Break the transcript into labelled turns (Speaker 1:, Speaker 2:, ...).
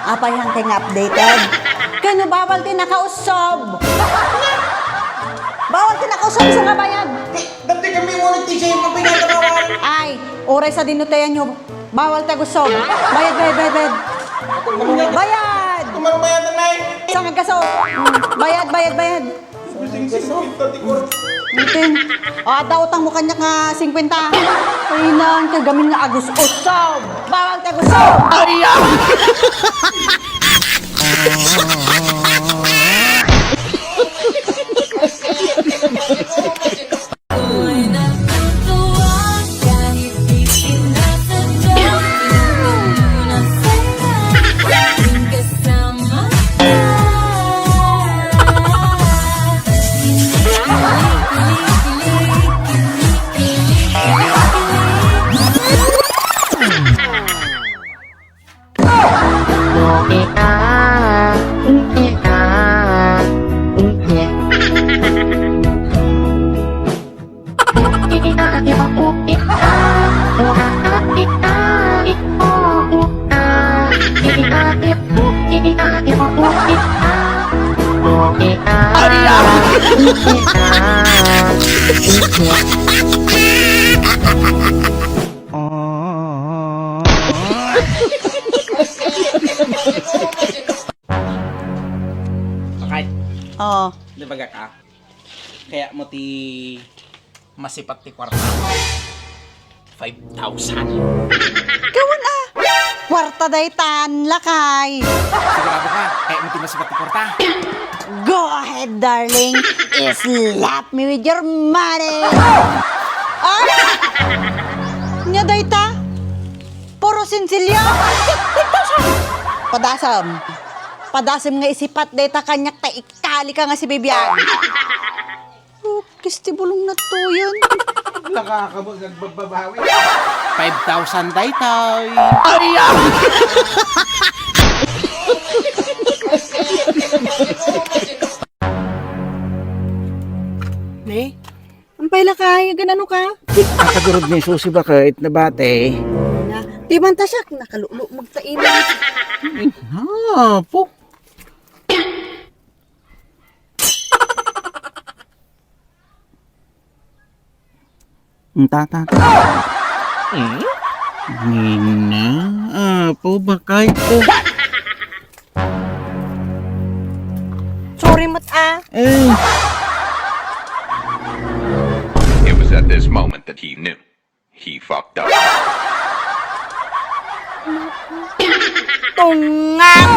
Speaker 1: Apay hang kay nga updated. Kano bawal tinakausob. Bawal tinakausob sa nga bayad.
Speaker 2: Dati kami monetize yung mapinagkakawan.
Speaker 1: Ay, oray sa dinutayan nyo. Bawal tagusob. Bayad. Bayad!
Speaker 2: Kumarumayad na nai.
Speaker 1: Sa nga gaso. Bayad. Itin. Daw utang mo kanya nga 50. Ay nang kagamin nga agus usob. Bawal tagusob. Ayaw!
Speaker 2: Okay.
Speaker 1: Oo.
Speaker 2: Di ba ka? Kaya mo ti masipat ti kwarta. 5,000.
Speaker 1: Gawin Kwarta daytan, lakay.
Speaker 2: Sigurado ka? Kaya mo ti masipat ti kwarta.
Speaker 1: Go ahead, darling. Slap me with your money. Nya dayta? Puro sinsilya. Padasam nga isipat dayta kanyak ta ikali ka nga si Bibian. Kisti bulong na to yun.
Speaker 2: Nakakabog nagbababawi. 5,000 daytay.
Speaker 1: Ayaw!
Speaker 3: Ne? Ang pala kay, ganano ka?
Speaker 4: Nakagurod ni susi ba kahit na bate?
Speaker 3: Na, di man tasyak, nakalulo magtaiman.
Speaker 4: Po. Ang tata. Nina, po ba kahit po?
Speaker 3: Sorry mat
Speaker 4: Eh,
Speaker 5: It was at this moment that he knew. He fucked up.
Speaker 3: Tungang!